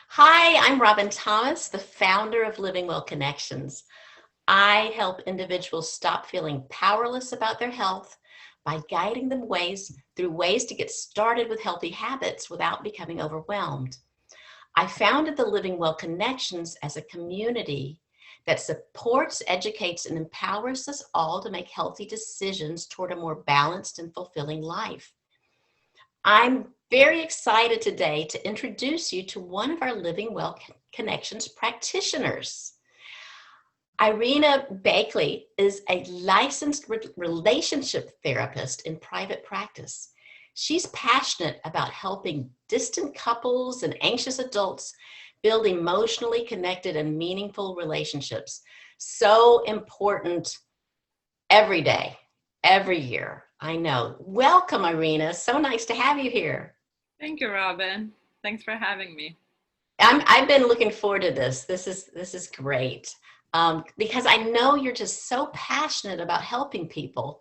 Hi, I'm Robin Thomas, the founder of Living Well Connections. I help individuals stop feeling powerless about their health by guiding them through ways to get started with healthy habits without becoming overwhelmed. I founded the Living Well Connections as a community that supports, educates, and empowers us all to make healthy decisions toward a more balanced and fulfilling life. I'm very excited today to introduce you to one of our Living Well Connections practitioners. Irina Baechle is a licensed relationship therapist in private practice. She's passionate about helping distant couples and anxious adults build emotionally connected and meaningful relationships. So important every day, every year. I know. Welcome, Irina. So nice to have you here. Thank you, Robin. Thanks for having me. I've been looking forward to this. This is great because I know you're just so passionate about helping people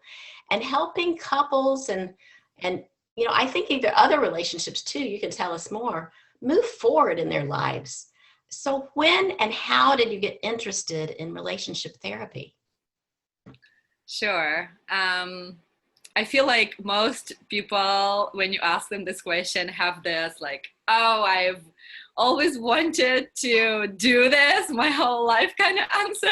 and helping couples and I think either other relationships too. You can tell us more. Move forward in their lives. So when and how did you get interested in relationship therapy? Sure. I feel like most people, when you ask them this question, have this like, oh, I've always wanted to do this my whole life kind of answer,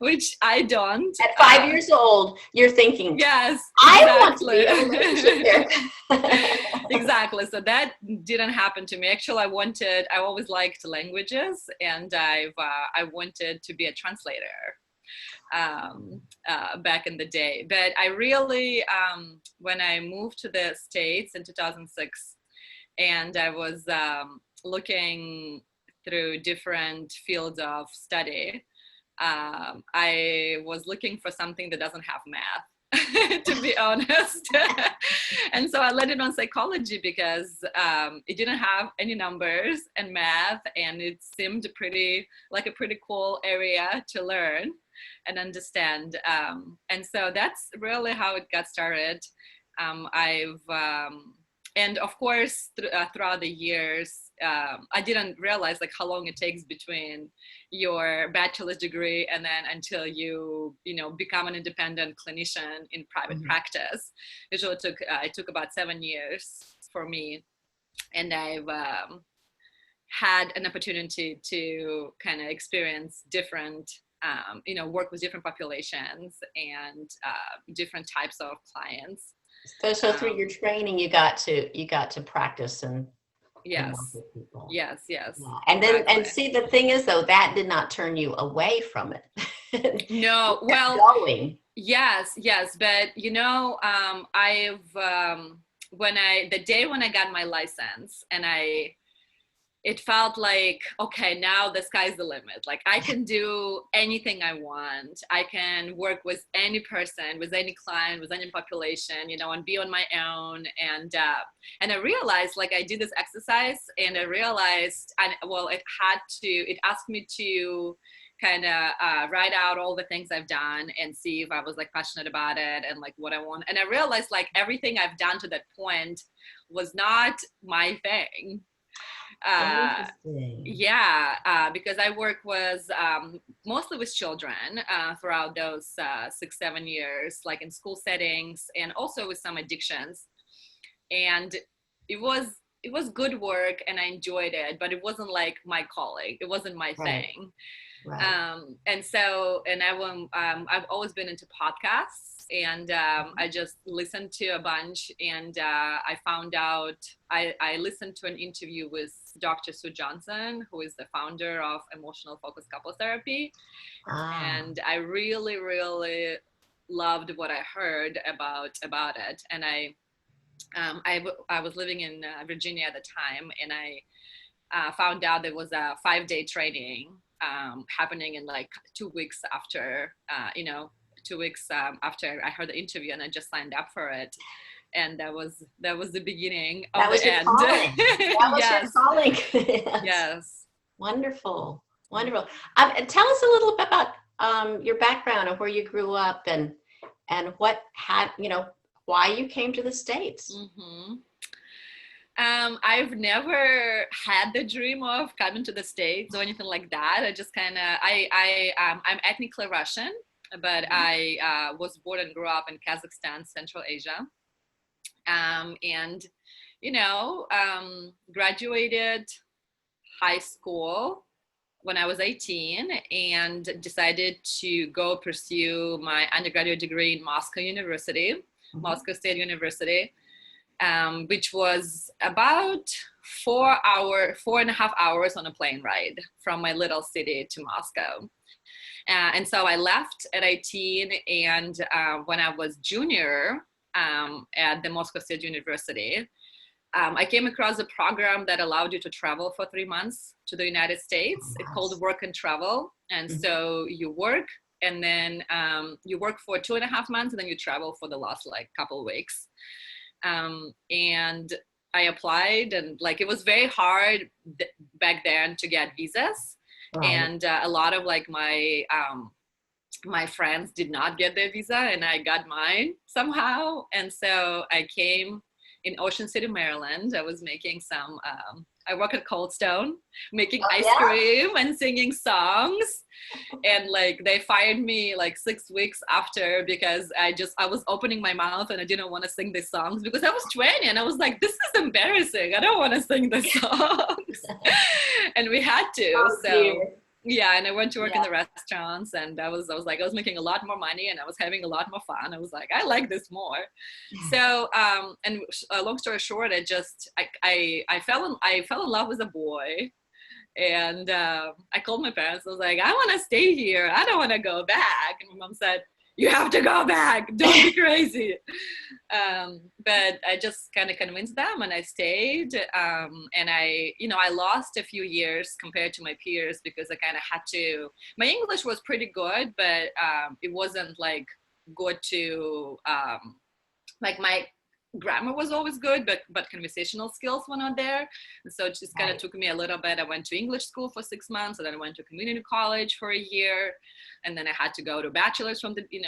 which I don't. At 5 years old, you're thinking, Yes, I want to exactly. be a relationship therapist. Exactly. So that didn't happen to me. Actually, I always liked languages, and I wanted to be a translator back in the day. But I really, when I moved to the States in 2006, and I was looking through different fields of study, I was looking for something that doesn't have math, to be honest. And so I landed on psychology because it didn't have any numbers and math, and it seemed like a pretty cool area to learn and understand. And so that's really how it got started. And of course, throughout the years, I didn't realize like how long it takes between your bachelor's degree and then until you become an independent clinician in private practice. It took about 7 years for me, and I've had an opportunity to kind of experience different work with different populations and different types of clients. So through your training, you got to practice and work Yes, with people. yes, Yeah. And exactly. then see, the thing is though, that did not turn you away from it. No, You kept well, going. yes, but I've the day when I got my license, and it felt like, okay, now the sky's the limit. Like I can do anything I want. I can work with any person, with any client, with any population, and be on my own. And I realized, like, I did this exercise, and I realized, it asked me to kind of write out all the things I've done and see if I was like passionate about it and like what I want. And I realized like everything I've done to that point was not my thing. Because I work with mostly with children throughout those 6-7 years, like in school settings, and also with some addictions. And it was good work, and I enjoyed it, but it wasn't like my calling. It wasn't my thing. Right. I've always been into podcasts, and I just listened to a bunch, and I found out I listened to an interview with Dr. Sue Johnson, who is the founder of Emotional Focused Couple Therapy. And I really, really loved what I heard about it. And I was living in Virginia at the time, and I found out there was a 5-day training happening in like 2 weeks after, 2 weeks after I heard the interview, and I just signed up for it. And that was the beginning of the end. Calling. That was your calling. Yes. Wonderful. Tell us a little bit about your background and where you grew up and why you came to the States. Mm-hmm. I've never had the dream of coming to the States or anything like that. I just kind of, I'm ethnically Russian, but I was born and grew up in Kazakhstan, Central Asia. And, graduated high school when I was 18 and decided to go pursue my undergraduate degree in Moscow University, Moscow State University, which was about 4.5 hours on a plane ride from my little city to Moscow. And so I left at 18, and when I was junior at the Moscow State University, I came across a program that allowed you to travel for 3 months to the United States. It's called Work and Travel. And so you work, and then you work for 2.5 months, and then you travel for the last couple of weeks. And I applied, and it was very hard back then to get visas. Right. And a lot of my friends did not get their visa, and I got mine somehow. And so I came in Ocean City, Maryland. I was making I work at Cold Stone, making ice cream and singing songs. And they fired me 6 weeks after because I was opening my mouth and I didn't want to sing these songs because I was 20 and I was like, this is embarrassing. I don't want to sing the songs. And we had to. Oh, dear. Yeah, and I went to work in the restaurants, and I was making a lot more money, and I was having a lot more fun. I was like, I like this more. So, and long story short, I fell in love with a boy, and I called my parents. I was like, I want to stay here. I don't want to go back. And my mom said, you have to go back. Don't be crazy. But I just kind of convinced them, and I stayed. And I lost a few years compared to my peers because I kind of had to. My English was pretty good, but it wasn't good to my grammar was always good, but conversational skills were not there. And so it just kind of took me a little bit. I went to English school for 6 months, and then I went to community college for a year. And then I had to go to bachelor's from the, you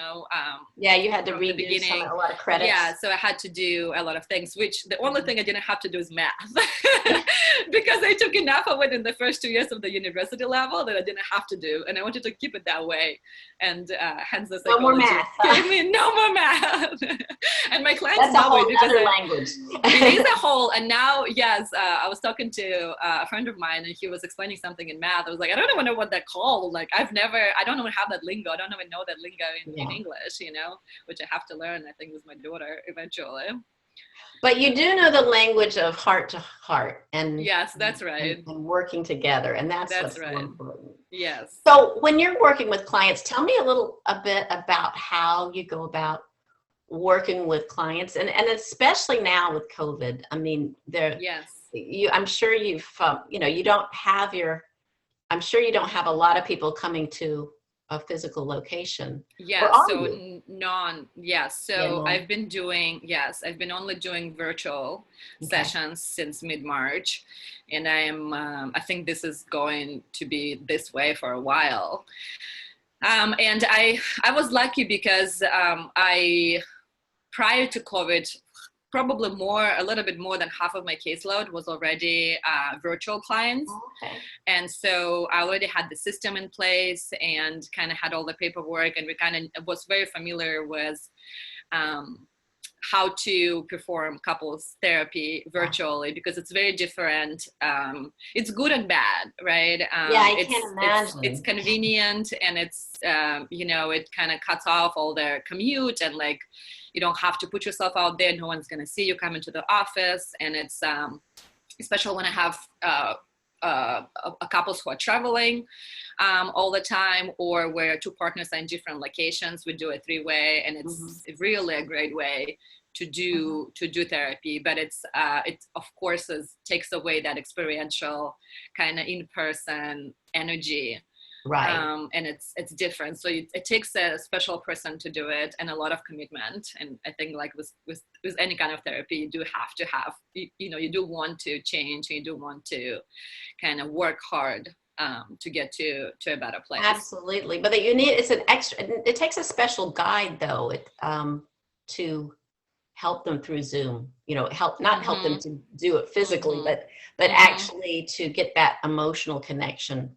had to read a lot of credits. Yeah, so I had to do a lot of things, which the only thing I didn't have to do is math because I took enough of it in the first 2 years of the university level that I didn't have to do. And I wanted to keep it that way. And hence the psychology. No more math. Gave me no more math. And my clients That's a whole other language. It is a whole, and now, yes, I was talking to a friend of mine, and he was explaining something in math. I was like, I don't even know what they're called. I don't even have that lingo. I don't even know that lingo in English, which I have to learn, I think, with my daughter eventually. But you do know the language of heart to heart, and yes, that's right. And working together, and that's what's right. so important. Yes. So when you're working with clients, tell me a bit about how you go about working with clients, and especially now with COVID. I mean, I'm sure you've I'm sure you don't have a lot of people coming to a physical location. Yeah, so none. Yes, so I've been only doing virtual sessions since mid-March, and I think this is going to be this way for a while. And I was lucky because prior to COVID, probably a little bit more than half of my caseload was already virtual clients. Okay. And so I already had the system in place and kind of had all the paperwork, and we kind of was very familiar with how to perform couples therapy virtually, because it's very different. It's good and bad, right? I can't imagine. It's convenient, and it's, it kind of cuts off all their commute, and you don't have to put yourself out there. No one's going to see you come into the office. And it's, especially when I have couples who are traveling all the time, or where two partners are in different locations, we do a 3-way, and it's really a great way to do therapy. But it of course takes away that experiential kind of in-person energy. Right. And it's different. So it takes a special person to do it, and a lot of commitment. And I think with any kind of therapy, you do have to have, you do want to change, and you do want to kind of work hard to get to a better place. Absolutely. But it takes a special guide though, to help them through Zoom, not help them Mm-hmm. to do it physically, Mm-hmm. but Mm-hmm. actually to get that emotional connection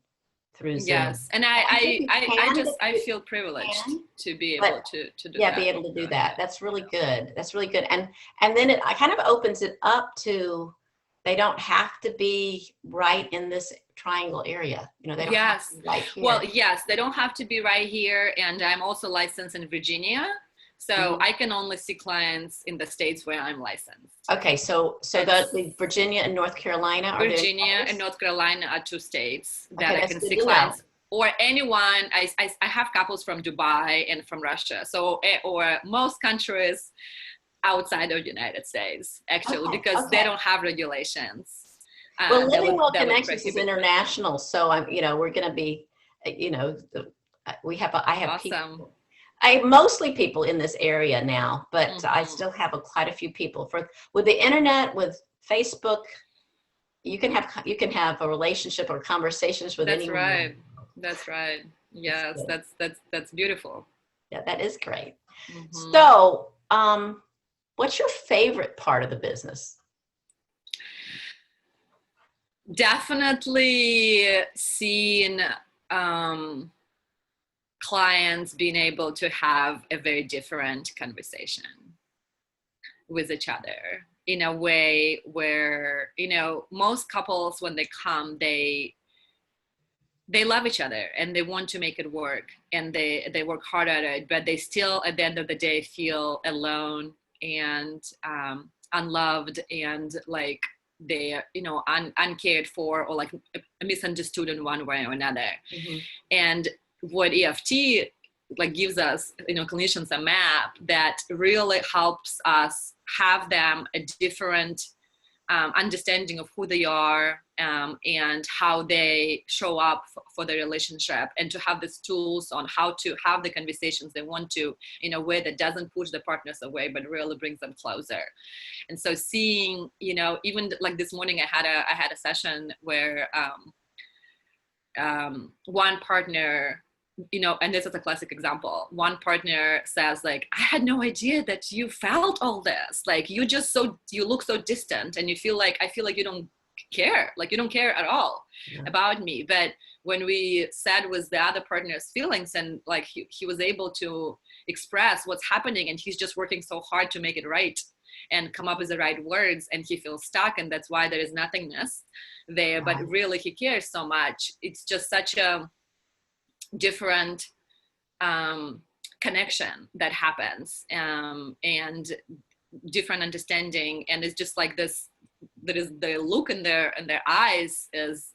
through Zoom. Yes, and And if you can, I if feel you privileged can, to be able but to do yeah, be that. able to do So that. yeah, That's really yeah. good. That's really good. And then it kind of opens it up to, they don't have to be right in this triangle area. They don't have to Yes. be right Well, here. yes, they don't have to be right here. And I'm also licensed in Virginia. So Mhm. I can only see clients in the states where I'm licensed. Okay, so It's the Virginia and North Carolina, are there any Virginia and others? North Carolina are two states that Okay, I that's can good see to know. clients or anyone. I have couples from Dubai and from Russia. So, or most countries outside of the United States, actually, Okay, because they okay. don't have regulations Well, Living Well that would Connections is prohibit. international, so we're going to be, I have Awesome. people, I mostly people in this area now, but I Hmm. still have quite a few people with the internet, with Facebook. You can have a relationship or conversations with That's anyone. right. That's right. That's Yes, good. that's beautiful. Yeah, that is great. Hmm. So, what's your favorite part of the business? Definitely seeing um, clients being able to have a very different conversation with each other in a way where most couples when they come they love each other and they want to make it work and they work hard at it, but they still at the end of the day feel alone and unloved and like they uncared for or like misunderstood in one way or another. Mhm. And what EFT like gives us clinicians a map that really helps us have them a different understanding of who they are and how they show up for the relationship, and to have these tools on how to have the conversations they want to in a way that doesn't push the partners away but really brings them closer. And so seeing even like this morning I had a session where one partner, and this is a classic example, one partner says like, I had no idea that you felt all this, like you look so distant and I feel like you don't care, like you don't care at all Yeah. about me. But when we said with the other partner's feelings and like he was able to express what's happening and he's just working so hard to make it right and come up with the right words, and he feels stuck, and that's why there is nothingness there, but Right. really he cares so much. It's just such a different connection that happens, and different understanding, and it's just like this, there is the look in their eyes is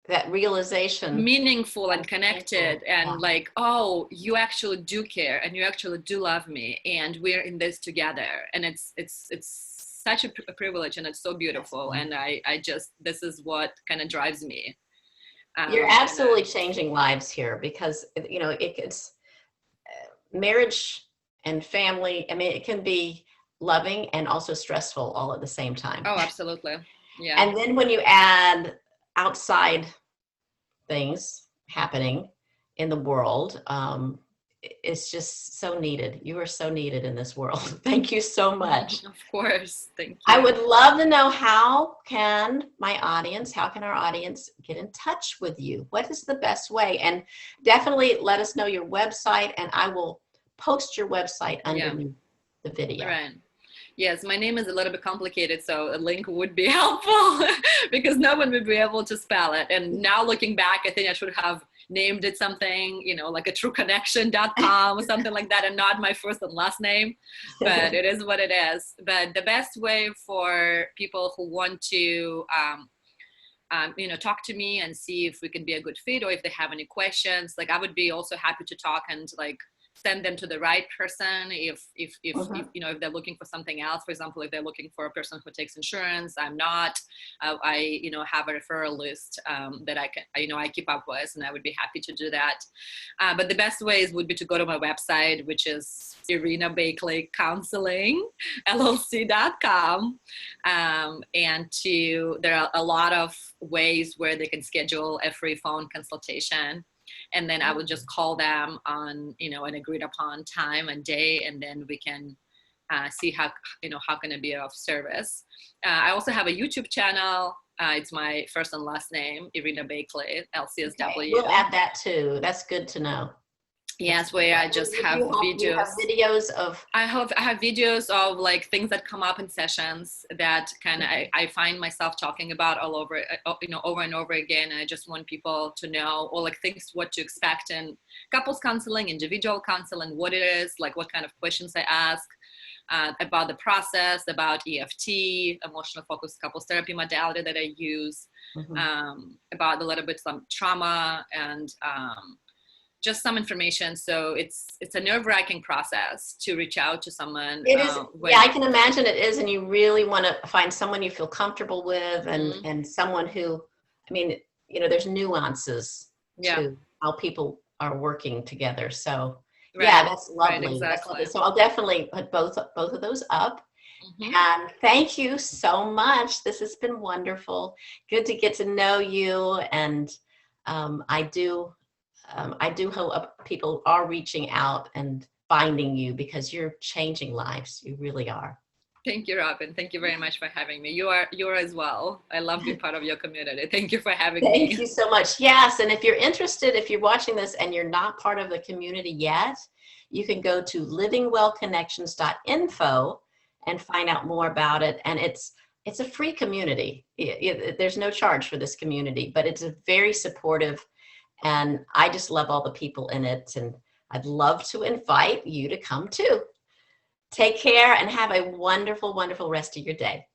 That realization. meaningful and That's connected, painful. Yeah. and like, oh, you actually do care and you actually do love me and we're in this together. And it's such a privilege, and it's so That's beautiful. good. And I just, this is what kind of drives me. You're And absolutely changing lives here because it's marriage and family. I mean, it can be loving and also stressful all at the same time. oh, absolutely. Yeah. And then when you add outside things happening in the world, it's just so needed. You are so needed in this world. Thank you so much. Of course. Thank I you. would love to know, how can our audience get in touch with you? What is the best way? And definitely let us know your website, and I will post your website Yeah. underneath the video. Right. Yes, my name is a little bit complicated, so a link would be helpful because no one would be able to spell it. And now looking back, I think I should have named it something, like a trueconnection.com or something like that, and not my first and last name. But it is what it is. But the best way for people who want to talk to me and see if we can be a good fit, or if they have any questions, like I would be also happy to talk and like send them to the right person if Mhm. if they're looking for something else. For example, if they're looking for a person who takes insurance, I'm not. I have a referral list that I can I keep up with, and I would be happy to do that. But the best ways would be to go to my website, which is Irina Baechle Counseling LLC.com, and there are a lot of ways where they can schedule a free phone consultation. And then I would just call them on, an agreed upon time and day, and then we can see how can I be of service. I also have a YouTube channel. It's my first and last name, Irina Baechle, LCSW. Okay, we'll add that too. That's good to know. Yes, where I just have videos. You have videos of. I have videos of like things that come up in sessions that I find myself talking about all over, over and over again. And I just want people to know, or like things what to expect in couples counseling, individual counseling, what it is, like what kind of questions I ask. About the process, about EFT, emotional focused couples therapy modality that I use, about a little bit some trauma and just some information. So it's a nerve-wracking process to reach out to someone. It is, yeah, I can imagine it is, and you really want to find someone you feel comfortable with, and someone who, I mean, there's nuances to how people are working together. So. Right. Yeah, that's lovely. Right, exactly. That's lovely. So I'll definitely put both of those up. And thank you so much. This has been wonderful. Good to get to know you. And I do hope people are reaching out and finding you, because you're changing lives. You really are. Thank you, Robin. Thank you very much for having me. You're as well. I love being part of your community. Thank you for having me. Thank you so much. Yes, and if you're interested, if you're watching this and you're not part of the community yet, you can go to livingwellconnections.info and find out more about it. And it's a free community. There's no charge for this community, but it's a very supportive, and I just love all the people in it, and I'd love to invite you to come too. Take care and have a wonderful, wonderful rest of your day.